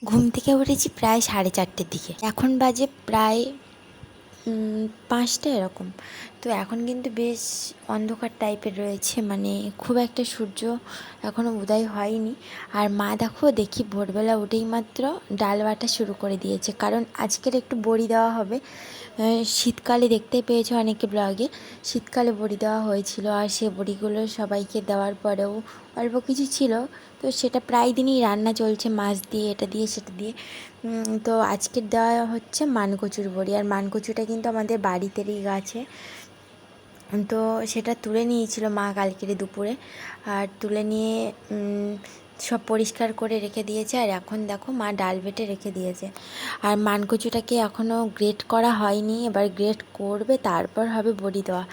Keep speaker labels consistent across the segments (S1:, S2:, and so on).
S1: ঘুম থেকে উঠেছি প্রায় 4:30-র দিকে। এখন বাজে প্রায় 5টা এরকম। তো এখন কিন্তু বেশ অন্ধকার টাইপের রয়েছে, মানে খুব একটা সূর্য এখনও উদয় হয়নি। আর মা দেখি ভোরবেলা উঠেই মাত্র ডাল বাটা শুরু করে দিয়েছে, কারণ আজকের একটু বড়ি দেওয়া হবে। শীতকালে দেখতেই পেয়েছো অনেকে ব্লগে, শীতকালে বড়ি দেওয়া হয়েছিল, আর সে বড়িগুলো সবাইকে দেওয়ার পরেও অল্প কিছু ছিল। তো সেটা প্রায় দিনই রান্না চলছে, মাছ দিয়ে, এটা দিয়ে, সেটা দিয়ে। তো আজকের দেওয়া হচ্ছে মানকচুর বড়ি। আর মানকচুটা কিন্তু আমাদের বাড়িতেরই গাছে। তো সেটা তুলে নিয়েছিল মা কালকের দুপুরে, আর তুলে নিয়ে সব পরিষ্কার করে রেখে দিয়েছে। আর এখন দেখো মা ডাল বেটে রেখে দিয়েছে। আর মানকচুটাকে এখনও গ্রেট করা হয়নি, এবার গ্রেট করবে, তারপর হবে বড়ি দেওয়া।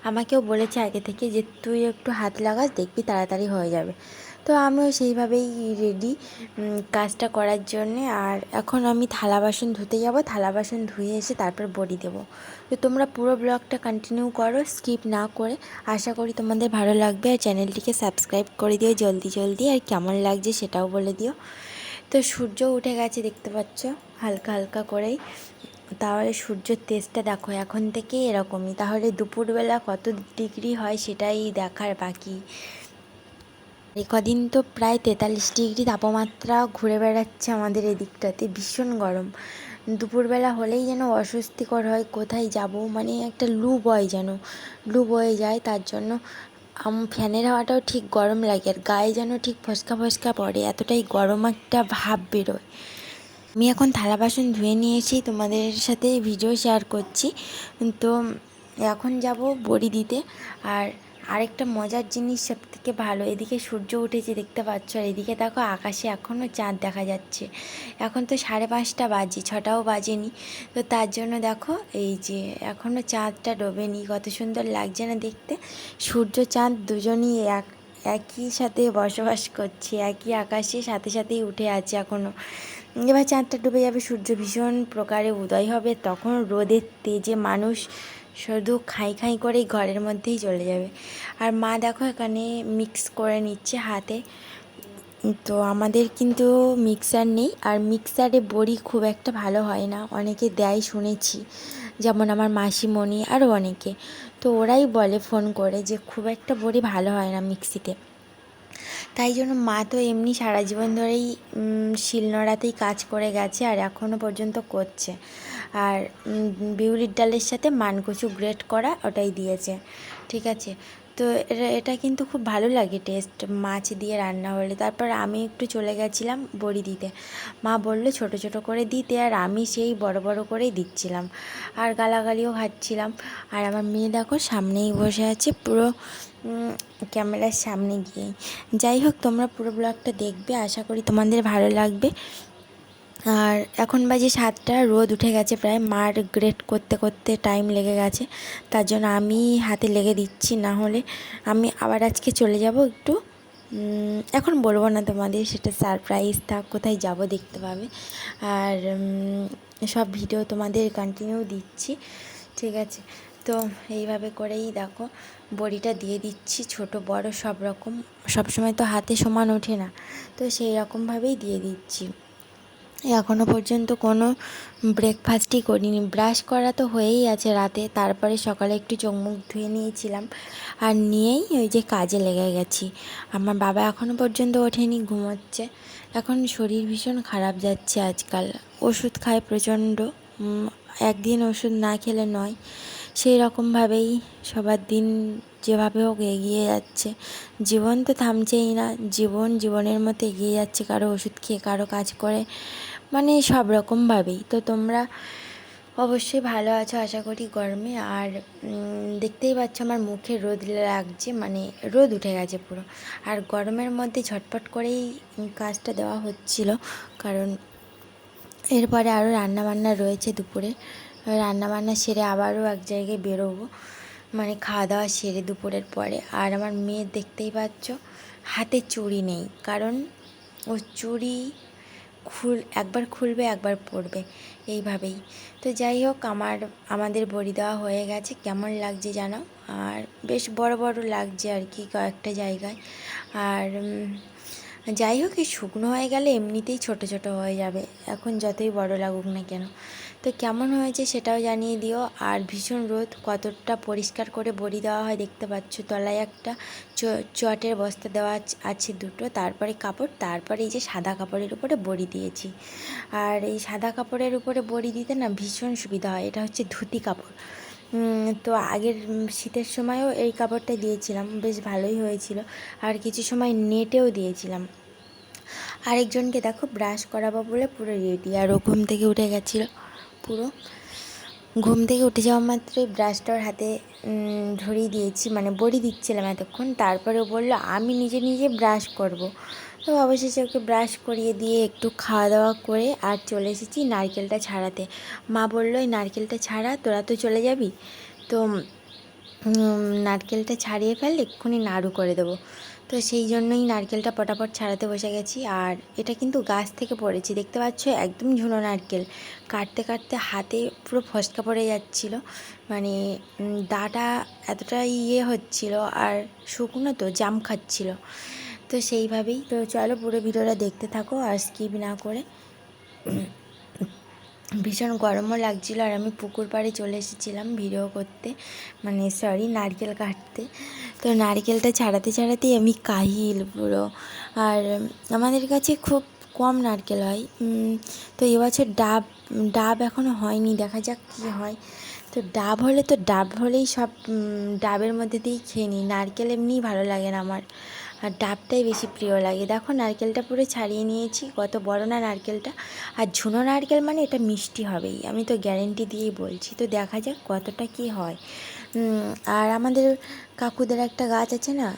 S1: আমাকেও বলেছে আগে থেকে যে তুই একটু হাত লাগাস, দেখবি তাড়াতাড়ি হয়ে যাবে। তো আমিও সেইভাবেই রেডি কাজটা করার জন্যে। আর এখন আমি থালা বাসন ধুতে যাব, থালা বাসন ধুয়ে এসে তারপর বড়ি দেবো। তো তোমরা পুরো ব্লগটা কন্টিনিউ করো, স্কিপ না করে। আশা করি তোমাদের ভালো লাগবে। আর চ্যানেলটিকে সাবস্ক্রাইব করে দিও জলদি জলদি, আর কেমন লাগছে সেটাও বলে দিও। তো সূর্য উঠে গেছে দেখতে পাচ্ছ, হালকা হালকা করেই। তাহলে সূর্যের তেজটা দেখো এখন থেকে এরকমই, তাহলে দুপুরবেলা কত ডিগ্রি হয় সেটাই দেখার বাকি। এই কদিন তো প্রায় 43 ডিগ্রি তাপমাত্রা ঘুরে বেড়াচ্ছে আমাদের এদিকটাতে, ভীষণ গরম। দুপুরবেলা হলেই যেন অস্বস্তিকর হয়, কোথায় যাব, মানে একটা লু বয়, যেন লু বয়ে যায়। তার জন্য ফ্যানের হাওয়াটাও ঠিক গরম লাগে, আর গায়ে যেন ঠিক ফসকা ফসকা পড়ে, এতটাই গরম একটা ভাব বেরোয়। আমি এখন থালা বাসন ধুয়ে নিয়েছি, তোমাদের সাথে ভিডিও শেয়ার করছি। তো এখন যাব বড়ি দিতে। আর আরেকটা মজার জিনিস, সব থেকে ভালো, এদিকে সূর্য উঠেছে দেখতে পাচ্ছ, আর এদিকে দেখো আকাশে এখনও চাঁদ দেখা যাচ্ছে। এখন তো 5:30 বাজে, 6টাও বাজেনি। তো তার জন্য দেখো এই যে এখনও চাঁদটা ডোবেনি, কত সুন্দর লাগছে না দেখতে। সূর্য চাঁদ দুজনই একই সাথে বসবাস করছে, একই আকাশে সাথে সাথেই উঠে আছে এখনও। এবার চাঁদটা ডুবে যাবে, সূর্য ভীষণ প্রকারে উদয় হবে, তখন রোদের তেজে মানুষ শুধু খাই খাই করেই ঘরের মধ্যেই চলে যাবে। আর মা দেখো এখানে মিক্স করে নিচ্ছে হাতে। তো আমাদের কিন্তু মিক্সার নেই, আর মিক্সারে বড়ি খুব একটা ভালো হয় না, অনেকে দেয় শুনেছি, যেমন আমার মাসিমণি আরও অনেকে। তো ওরাই বলে ফোন করে যে খুব একটা বড়ি ভালো হয় না মিক্সিতে। তাই জন্য মা তো এমনি সারা জীবন ধরেই শিলনোড়াতেই কাজ করে গেছে, আর এখনও পর্যন্ত করছে। আর বিউলির ডালের সাথে মানকচু গ্রেট করা ওটাই দিয়েছে, ঠিক আছে। তো এটা কিন্তু খুব ভালো লাগে টেস্ট, মাছ দিয়ে রান্না হলে। তারপর আমি একটু চলে গেছিলাম বড়ি দিতে, মা বললো ছোট ছোট করে দিতে, আর আমি সেই বড় বড় করেই দিচ্ছিলাম, আর গালাগালিও খাচ্ছিলাম। আর আমার মেয়ে দেখো সামনেই বসে আছে, পুরো ক্যামেরার সামনে গিয়ে। যাই হোক, তোমরা পুরো ব্লগটা দেখবে, আশা করি তোমাদের ভালো লাগবে। আর এখন বাজে 7টা, রোদ উঠে গেছে প্রায়, মার গ্রেট করতে করতে টাইম লেগে গেছে, তার জন্য আমি হাতে লেগে দিচ্ছি, না হলে আমি আবার আজকে চলে যাব একটু, এখন বলবো না তোমাদের, সেটা সারপ্রাইজ থাক, কোথায় যাব দেখতে পাবে। আর সব ভিডিও তোমাদের কন্টিনিউ দিচ্ছি, ঠিক আছে। তো এইভাবে করেই দেখো বড়িটা দিয়ে দিচ্ছি, ছোট বড় সব রকম, সবসময় তো হাতে সমান ওঠে না, তো সেই রকমভাবেই দিয়ে দিচ্ছি। এখনও পর্যন্ত কোনো ব্রেকফাস্টই করিনি, ব্রাশ করা তো হয়েই আছে রাতে, তারপরে সকালে একটু চোখ মুখ ধুয়ে নিয়েছিলাম, আর নিয়েই ওই যে কাজে লেগে গেছি। আমার বাবা এখনও পর্যন্ত ওঠেনি, ঘুমোচ্ছে। এখন শরীর ভীষণ খারাপ যাচ্ছে আজকাল, ওষুধ খায় প্রচণ্ড, একদিন ওষুধ না খেলে নয়, সেই রকমভাবেই সবার দিন যেভাবে হোক এগিয়ে যাচ্ছে। জীবন তো থামছেই না, জীবনের মতো এগিয়ে যাচ্ছে, কারো ওষুধ খেয়ে, কারো কাজ করে, মানে সব রকমভাবেই। তো তোমরা অবশ্যই ভালো আছো আশা করি গরমে। আর দেখতেই পাচ্ছ আমার মুখে রোদ লাগছে, মানে রোদ উঠে গেছে পুরো। আর গরমের মধ্যে ঝটপট করেই কাজটা দেওয়া হচ্ছিল, কারণ এরপরে আরও রান্নাবান্না রয়েছে দুপুরে, রান্নাবান্না সেরে আবারও এক জায়গায় বেরোবো, মানে খাওয়া দাওয়া সেরে দুপুরের পরে। আর আমার মেয়ের দেখতেই পাচ্ছ হাতে চুড়ি নেই, কারণ ও চুড়ি একবার খুলবে একবার পরবে, এইভাবেই। তো যাই হোক, আমাদের বড়ি দেওয়া হয়ে গেছে, কেমন লাগছে জানো। আর বেশ বড় বড় লাগছে আর কি কয়েকটা জায়গায়। আর যাই হোক, এই শুকনো হয়ে গেলে এমনিতেই ছোট ছোট হয়ে যাবে, এখন যতই বড় লাগুক না কেন। তো কেমন হয়েছে সেটাও জানিয়ে দিও। আর ভীষণ রোদ, কতটা পরিষ্কার করে বড়ি দেওয়া হয় দেখতে পাচ্ছ। তলায় একটা চটের বস্তা দেওয়া আছে দুটো, তারপরে কাপড়, তারপরে এই যে সাদা কাপড়ের উপরে বড়ি দিয়েছি। আর এই সাদা কাপড়ের উপরে বড়ি দিতে না ভীষণ সুবিধা হয়, এটা হচ্ছে ধুতি কাপড়। তো আগের শীতের সময়ও এই কাপড়টা দিয়েছিলাম, বেশ ভালোই হয়েছিল। আর কিছু সময় নেটেও দিয়েছিলাম। আরেকজনকে দেখো ব্রাশ করাবো বলে পুরো রেডি, আর ও ঘুম থেকে উঠে গেছিলো। পুরো ঘুম থেকে উঠে যাওয়া মাত্রই ব্রাশটা ওর হাতে ধরিয়ে দিয়েছি, মানে বড়ি দিচ্ছিলাম এতক্ষণ। তারপরে ও বললো আমি নিজে নিজে ব্রাশ করব। তো অবশেষে ওকে ব্রাশ করিয়ে দিয়ে একটু খাওয়া দাওয়া করে আর চলে এসেছি নারকেলটা ছাড়াতে। মা বললো এই নারকেলটা ছাড়া, তোরা তো চলে যাবি, তো নারকেলটা ছাড়িয়ে ফেললে এক্ষুনি নাড়ু করে দেবো। তো সেই জন্যই নারকেলটা পটাপট ছাড়াতে বসে গেছি। আর এটা কিন্তু গাছ থেকে পড়েছি, দেখতে পাচ্ছ, একদম ঝুনো নারকেল। কাটতে কাটতে হাতে পুরো ফসকা পড়ে যাচ্ছিলো, মানে দাটা এতটা হচ্ছিল, আর শুকনো তো জাম খাচ্ছিল। তো সেইভাবেই, তো চলো পুরো ভিডিওটা দেখতে থাকো আর স্কিপ না করে। ভীষণ গরমও লাগছিল, আর আমি পুকুর পাড়ে চলে এসেছিলাম ভিডিও করতে, মানে সরি নারকেল কাটতে। তো নারকেলটা ছাড়াতে ছাড়াতেই আমি কাহিল পুরো। আর আমাদের কাছে খুব কম নারকেল হয়, তো এবছর ডাব এখনও হয়নি, দেখা যাক কী হয়। তো ডাব হলেই সব ডাবের মধ্যে দিয়েই খেয়ে নিই, নারকেল এমনিই ভালো লাগে না আমার, আর ডাবটাই বেশি প্রিয় লাগে। দেখো নারকেলটা পুরো ছাড়িয়ে নিয়েছি, কত বড় না নারকেলটা। আর ঝুনো নারকেল মানে এটা মিষ্টি হবেই, আমি তো গ্যারেন্টি দিয়েই বলছি। তো দেখা যাক কতটা কি হয়। আর আমাদের কাকুদের একটা গাছ আছে না,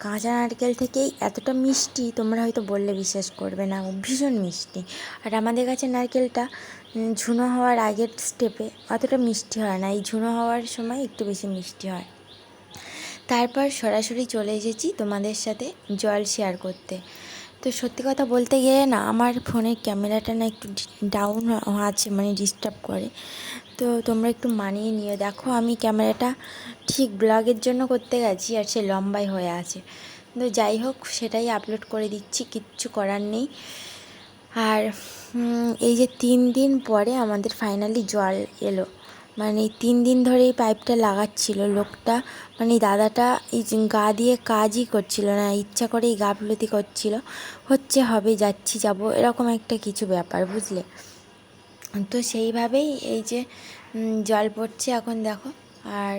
S1: কাঁচা নারকেল থেকেই এতটা মিষ্টি, তোমরা হয়তো বললে বিশ্বাস করবে না, ভীষণ মিষ্টি। আর আমাদের কাছে নারকেলটা ঝুনো হওয়ার আগের স্টেপে অতটা মিষ্টি হয় না, এই ঝুনো হওয়ার সময় একটু বেশি মিষ্টি হয়। তারপর সরাসরি চলে এসেছি তোমাদের সাথে জল শেয়ার করতে। তো সত্যি কথা বলতে গেলে না, আমার ফোনের ক্যামেরাটা না একটু ডাউন আছে, মানে ডিস্টার্ব করে। তো তোমরা একটু মানিয়ে নিও। দেখো আমি ক্যামেরাটা ঠিক ব্লগের জন্য করতে গেছি, আর সে লম্বাই হয়ে আছে। তো যাই হোক, সেটাই আপলোড করে দিচ্ছি, কিচ্ছু করার নেই। আর এই যে 3 দিন পরে আমাদের ফাইনালি জল এলো, মানে 3 দিন ধরে এই পাইপটা লাগাচ্ছিল লোকটা, মানে দাদাটা এই গা দিয়ে কাজই করছিল না, ইচ্ছা করেই গাফলতি করছিল, হচ্ছে হবে, যাচ্ছি যাব, এরকম একটা কিছু ব্যাপার, বুঝলে। তো সেইভাবেই এই যে জল পড়ছে এখন দেখো। আর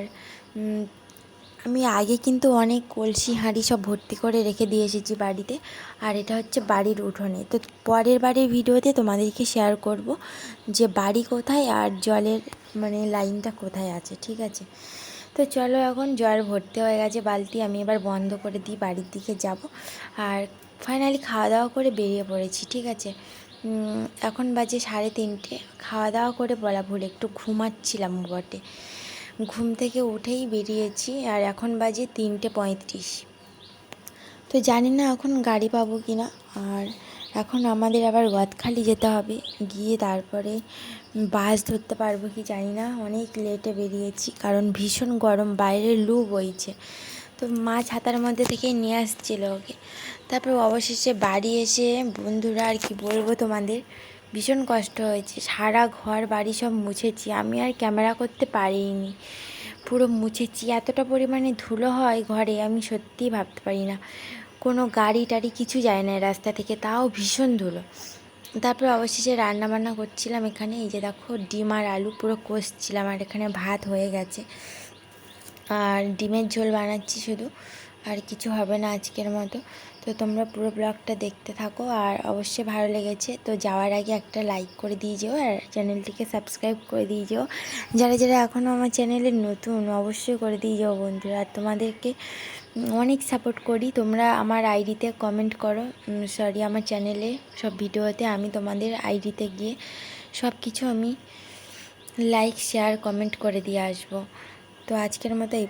S1: আমি আগে কিন্তু অনেক কলসি হাঁড়ি সব ভর্তি করে রেখে দিয়ে এসেছি বাড়িতে, আর এটা হচ্ছে বাড়ির উঠোনে। তো পরের বাড়ির ভিডিওতে তোমাদেরকে শেয়ার করব যে বাড়ি কোথায় আর জলের মানে লাইনটা কোথায় আছে, ঠিক আছে। তো চলো, এখন জল ভর্তি হয়ে গেছে বালতি, আমি এবার বন্ধ করে দিই, বাড়ির দিকে যাব। আর ফাইনালি খাওয়া দাওয়া করে বেরিয়ে পড়েছি, ঠিক আছে। এখন বাজে 3:30। খাওয়া দাওয়া করে বলা ভুল, একটু ঘুমাচ্ছিলাম বটে, ঘুম থেকে উঠেই বেরিয়েছি। আর এখন বাজে 3:35। তো জানি না এখন গাড়ি পাবো কি না। আর এখন আমাদের আবার গদখালি যেতে হবে, গিয়ে তারপরে বাস ধরতে পারবো কি জানি না, অনেক লেটে বেরিয়েছি কারণ ভীষণ গরম, বাইরে লু বইছে। তো মা ছাতার মধ্যে থেকেই নিয়ে আসছিলো ওকে। তারপর অবশেষে বাড়ি এসে বন্ধুরা আর কি বলবো তোমাদের, ভীষণ কষ্ট হয়েছে। সারা ঘর বাড়ি সব মুছেছি, আমি আর ক্যামেরা করতে পারিনি, পুরো মুছেছি। এতটা পরিমাণে ধুলো হয় ঘরে, আমি সত্যিই ভাবতে পারি না। কোনো গাড়ি টাড়ি কিছু যায় না রাস্তা থেকে, তাও ভীষণ ধুলো। তারপর অবশেষে রান্না বান্না করছিলাম এখানে, এই যে দেখো ডিম আর আলু পুরো কষছিলাম, আর এখানে ভাত হয়ে গেছে। আর ডিমের ঝোল বানাচ্ছি শুধু, আর কিছু হবে না আজকের মতো। তো তোমরা পুরো ব্লগটা দেখতে থাকো, আর অবশ্যই ভালো লেগেছে তো যাওয়ার আগে একটা লাইক করে দিয়ে যেও, আর চ্যানেলটিকে সাবস্ক্রাইব করে দিয়ে যেও। যারা যারা এখনও আমার চ্যানেলে নতুন অবশ্যই করে দিয়ে যাও বন্ধুরা। আর তোমাদেরকে অনেক সাপোর্ট করি, তোমরা আমার আইডিতে কমেন্ট করো, সরি আমার চ্যানেলে সব ভিডিওতে আমি তোমাদের আইডিতে গিয়ে সব কিছু আমি লাইক শেয়ার কমেন্ট করে দিয়ে আসবো। তো আজকের মতো এই